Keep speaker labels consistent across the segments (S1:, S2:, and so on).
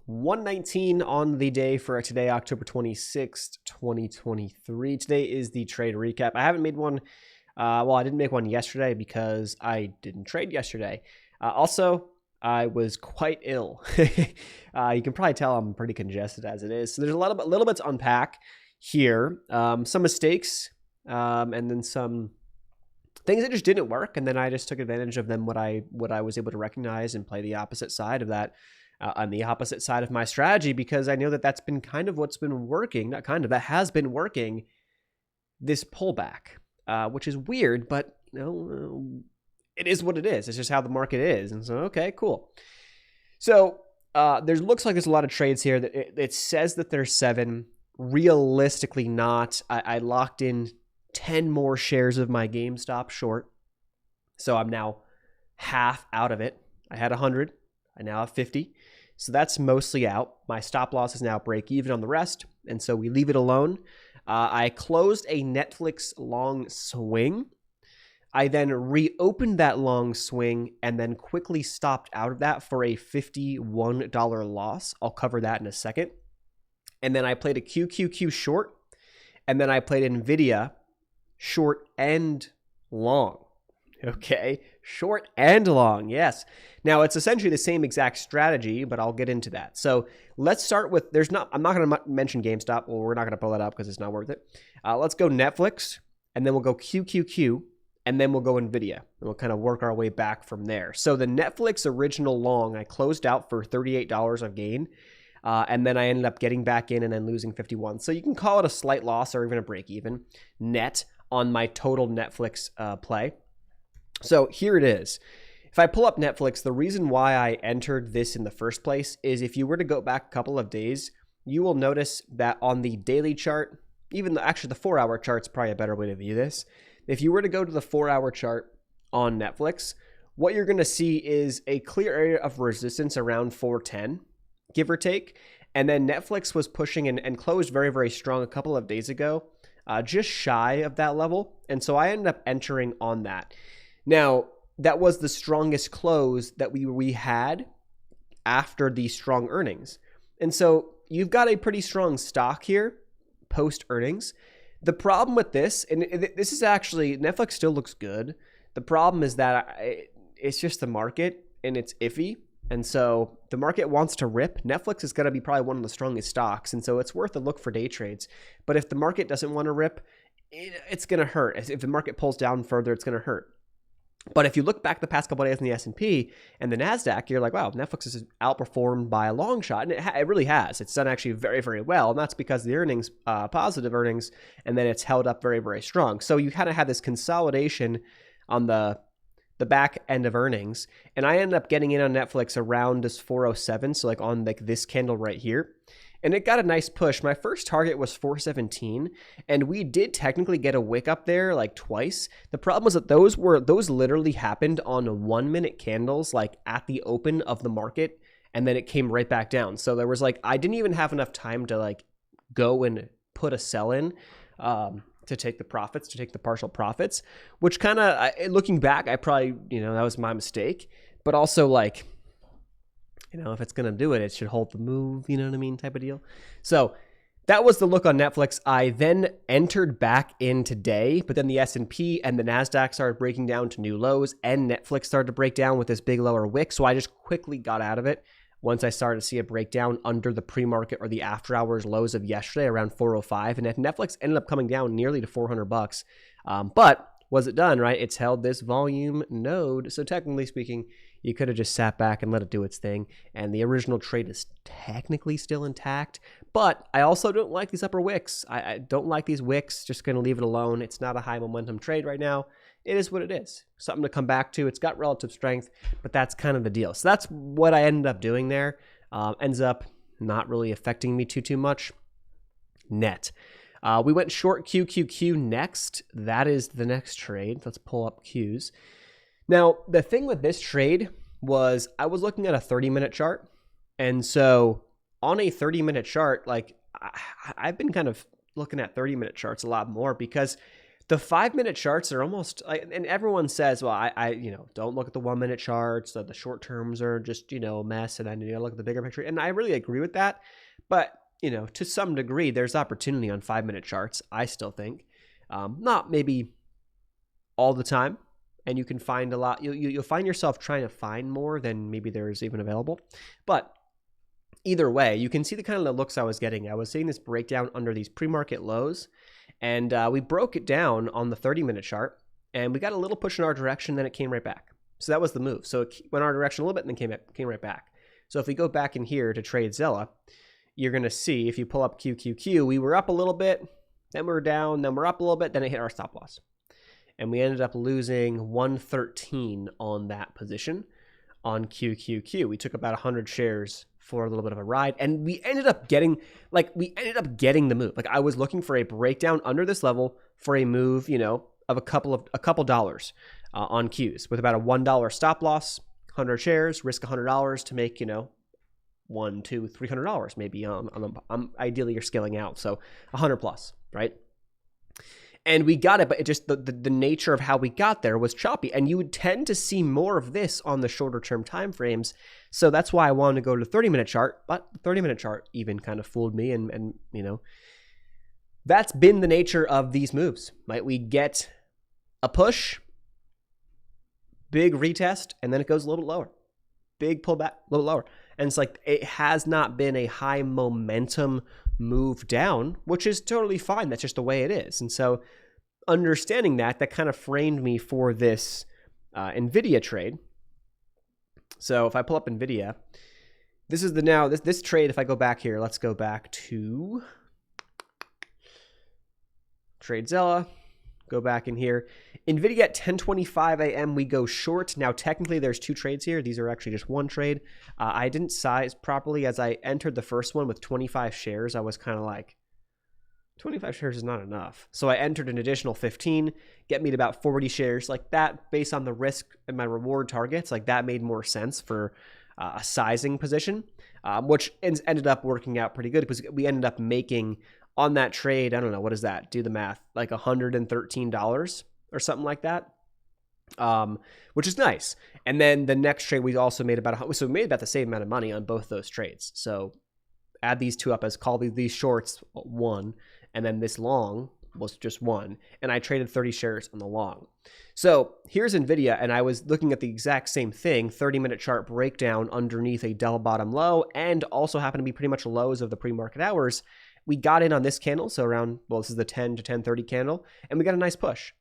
S1: 1:19 on the day for today, October 26th, 2023. Today is the trade recap. I haven't made one. I didn't make one yesterday because I didn't trade yesterday. Also, I was quite ill. You can probably tell I'm pretty congested as it is. So there's a little bit to unpack here. Some mistakes, and then some things that just didn't work, and then I just took advantage of them. What I was able to recognize and play the opposite side of that. On the opposite side of my strategy, because I know that that's been kind of what's been working, that has been working this pullback, which is weird, but it is what it is. It's just how the market is. And so, okay, cool. So looks like there's a lot of trades here that it says that there's 7, realistically not. I locked in 10 more shares of my GameStop short. So I'm now half out of it. I had 100. I now have 50. So that's mostly out. My stop loss is now break even on the rest. And so we leave it alone. I closed a Netflix long swing. I then reopened that long swing and then quickly stopped out of that for a $51 loss. I'll cover that in a second. And then I played a QQQ short. And then I played NVDA short and long. Okay, short and long, yes. Now, it's essentially the same exact strategy, but I'll get into that. So let's start with, I'm not going to mention GameStop. Well, we're not going to pull that up because it's not worth it. Let's go Netflix, and then we'll go QQQ, and then we'll go NVIDIA. And we'll kind of work our way back from there. So the Netflix original long, I closed out for $38 of gain, and then I ended up getting back in and then losing 51. So you can call it a slight loss or even a break even net on my total Netflix play. So here it is. If I pull up Netflix, the reason why I entered this in the first place is if you were to go back a couple of days, you will notice that on the daily chart, actually the 4-hour chart is probably a better way to view this. If you were to go to the 4-hour chart on Netflix, what you're going to see is a clear area of resistance around 410, give or take. And then Netflix was pushing and closed very, very strong a couple of days ago, just shy of that level. And so I ended up entering on that. Now, that was the strongest close that we had after the strong earnings. And so you've got a pretty strong stock here post earnings. The problem with this, and this is actually, Netflix still looks good. The problem is that it's just the market and it's iffy. And so the market wants to rip. Netflix is going to be probably one of the strongest stocks. And so it's worth a look for day trades. But if the market doesn't want to rip, it's going to hurt. If the market pulls down further, it's going to hurt. But if you look back the past couple of days in the S&P and the NASDAQ, you're like, wow, Netflix is outperformed by a long shot. And it really has. It's done actually very, very well. And that's because the earnings, positive earnings, and then it's held up very, very strong. So you kind of have this consolidation on the back end of earnings. And I ended up getting in on Netflix around this 407. So like on this candle right here. And it got a nice push. My first target was 417, and we did technically get a wick up there like twice. The problem was that those literally happened on 1-minute candles, like at the open of the market, and then it came right back down. So there was I didn't even have enough time to go and put a sell in to take the profits, to take the partial profits, which kind of, looking back, I probably, that was my mistake. But also if it's going to do it, it should hold the move, you know what I mean, type of deal. So that was the look on Netflix. I then entered back in today, but then the S&P and the NASDAQ started breaking down to new lows, and Netflix started to break down with this big lower wick. So I just quickly got out of it once I started to see a breakdown under the pre-market or the after hours lows of yesterday around 405. And Netflix ended up coming down nearly to $400. But was it done, right? It's held this volume node. So technically speaking, you could have just sat back and let it do its thing. And the original trade is technically still intact. But I also don't like these upper wicks. I don't like these wicks. Just going to leave it alone. It's not a high momentum trade right now. It is what it is. Something to come back to. It's got relative strength, but that's kind of the deal. So that's what I ended up doing there. Ends up not really affecting me too much. Net. We went short QQQ next. That is the next trade. Let's pull up Qs. Now, the thing with this trade was I was looking at a 30-minute chart. And so on a 30-minute chart, I've been kind of looking at 30-minute charts a lot more because the 5-minute charts are almost like, and everyone says, well, I don't look at the 1-minute charts. The short terms are just, a mess, and I need to look at the bigger picture. And I really agree with that. But, to some degree, there's opportunity on 5-minute charts, I still think. Not maybe all the time. And you can find a lot. You'll find yourself trying to find more than maybe there's even available. But either way, you can see the kind of the looks I was getting. I was seeing this breakdown under these pre-market lows. And we broke it down on the 30-minute chart, and we got a little push in our direction, then it came right back. So that was the move. So it went our direction a little bit, and then came right back. So if we go back in here to trade Zella, you're going to see, if you pull up QQQ, we were up a little bit, then we were down, then we're up a little bit, then it hit our stop loss. And we ended up losing 113 on that position on QQQ. We took about 100 shares for a little bit of a ride, and we ended up getting the move. Like, I was looking for a breakdown under this level for a move, of a couple dollars on Qs with about a $1 stop loss, 100 shares, risk $100 to make, $100, $200, $300 maybe. Ideally you're scaling out, so 100 plus, right? And we got it, but it just the nature of how we got there was choppy. And you would tend to see more of this on the shorter term time frames. So that's why I wanted to go to the 30-minute chart. But the 30-minute chart even kind of fooled me. And that's been the nature of these moves. Right? We get a push, big retest, and then it goes a little bit lower. Big pullback, a little lower. And it's like, it has not been a high momentum move down, which is totally fine. That's just the way it is. And so understanding that kind of framed me for this NVDA trade. So if I pull up NVDA, this is this trade. If I go back here, let's go back to Trade Zella. Go back in here. NVIDIA at 10:25 a.m. we go short. Now, technically, there's two trades here. These are actually just one trade. I didn't size properly. As I entered the first one with 25 shares, I was kind of like, 25 shares is not enough. So I entered an additional 15, get me to about 40 shares. Like that, based on the risk and my reward targets, like that made more sense for a sizing position, which ended up working out pretty good because we ended up making on that trade, I don't know, what is that? Do the math, like $113 or something like that, which is nice. And then the next trade, we also made so we made about the same amount of money on both those trades. So add these two up as call these shorts one, and then this long was just one. And I traded 30 shares on the long. So here's NVIDIA, and I was looking at the exact same thing, 30-minute chart breakdown underneath a Dell bottom low, and also happened to be pretty much lows of the pre-market hours. We got in on this candle, so around, this is the 10 to 10:30 candle, and we got a nice push.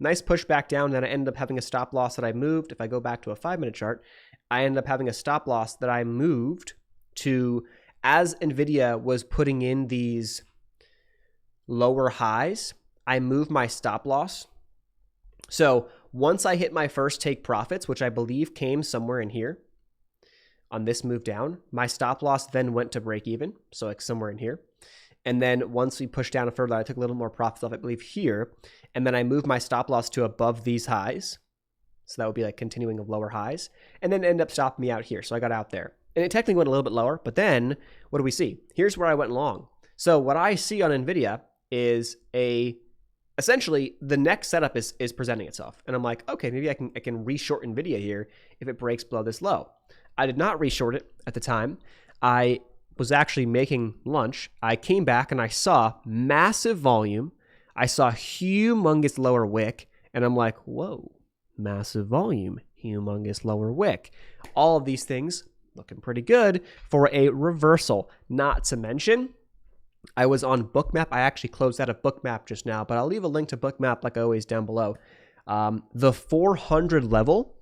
S1: Nice push back down, then I ended up having a stop loss that I moved. If I go back to a 5-minute chart, I ended up having a stop loss that I moved to, as NVIDIA was putting in these lower highs, I moved my stop loss. So once I hit my first take profits, which I believe came somewhere in here on this move down, my stop loss then went to break even, so like somewhere in here. And then once we pushed down further, I took a little more profits off, I believe, here. And then I moved my stop loss to above these highs. So that would be like continuing of lower highs. And then end up stopping me out here. So I got out there. And it technically went a little bit lower. But then what do we see? Here's where I went long. So what I see on NVIDIA is essentially the next setup is presenting itself. And I'm like, okay, maybe I can reshort NVIDIA here if it breaks below this low. I did not reshort it at the time. I was actually making lunch. I came back and I saw massive volume. I saw humongous lower wick, and I'm like, whoa, massive volume, humongous lower wick. All of these things looking pretty good for a reversal. Not to mention, I was on Bookmap. I actually closed out of Bookmap just now, but I'll leave a link to Bookmap like always down below. The 400 level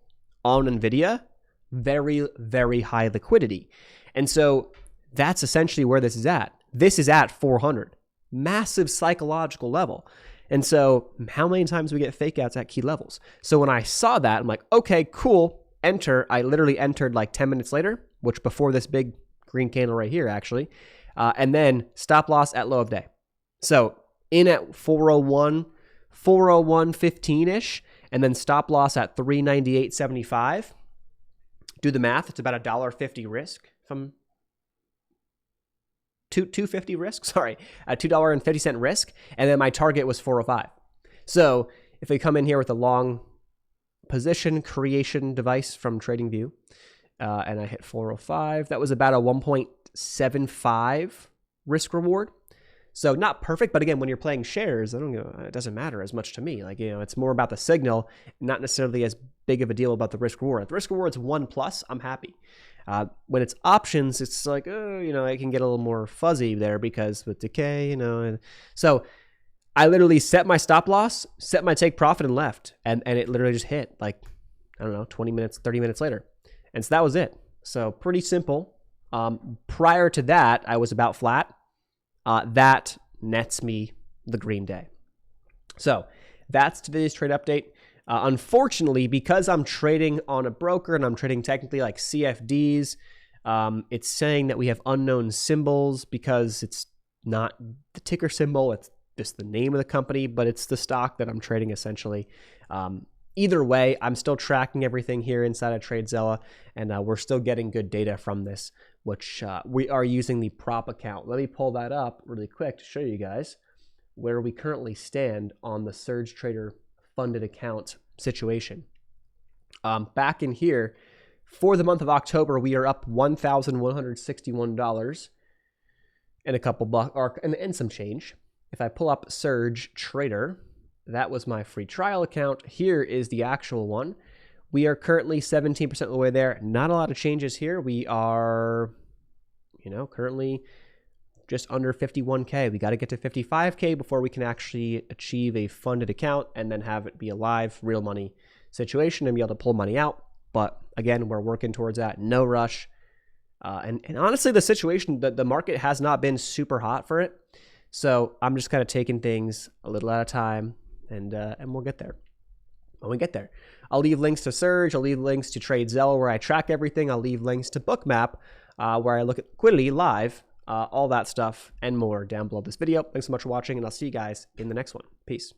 S1: on NVIDIA, very, very high liquidity. And so that's essentially where this is at. This is at 400. Massive psychological level. And so how many times do we get fake outs at key levels? So when I saw that, I'm like, okay, cool. Enter. I literally entered like 10 minutes later, which before this big green candle right here, actually. And then stop loss at low of day. So in at 401, 401.15-ish, and then stop loss at 398.75. Do the math. It's about $1.50 risk from $2.50 risk. Sorry, $2.50 risk. And then my target was 405. So if we come in here with a long position creation device from TradingView, and I hit 405, that was about a 1.75 risk reward. So not perfect, but again, when you're playing shares, it doesn't matter as much to me. Like, it's more about the signal, not necessarily as big of a deal about the risk reward. If the risk reward's 1+, I'm happy. When it's options, it's like, it can get a little more fuzzy there because with decay, So I literally set my stop loss, set my take profit, and left. And it literally just hit like, 20 minutes, 30 minutes later. And so that was it. So pretty simple. Prior to that, I was about flat. That nets me the green day. So that's today's trade update. Unfortunately, because I'm trading on a broker and I'm trading technically like CFDs, it's saying that we have unknown symbols because it's not the ticker symbol. It's just the name of the company, but it's the stock that I'm trading essentially. Either way, I'm still tracking everything here inside of TradeZella, and we're still getting good data from this, which we are using the prop account. Let me pull that up really quick to show you guys where we currently stand on the Surge Trader funded account situation. Back in here, for the month of October, we are up $1,161 and a couple bucks, and some change. If I pull up Surge Trader, that was my free trial account. Here is the actual one. We are currently 17% of the way there. Not a lot of changes here. We are, currently just under 51K. We got to get to 55K before we can actually achieve a funded account and then have it be a live, real money situation and be able to pull money out. But again, we're working towards that. No rush. And honestly, the situation, the market has not been super hot for it. So I'm just kind of taking things a little at a time, and we'll get there. When we get there, I'll leave links to Surge. I'll leave links to TradeZella where I track everything. I'll leave links to Bookmap where I look at liquidity live, all that stuff and more down below this video. Thanks so much for watching, and I'll see you guys in the next one. Peace.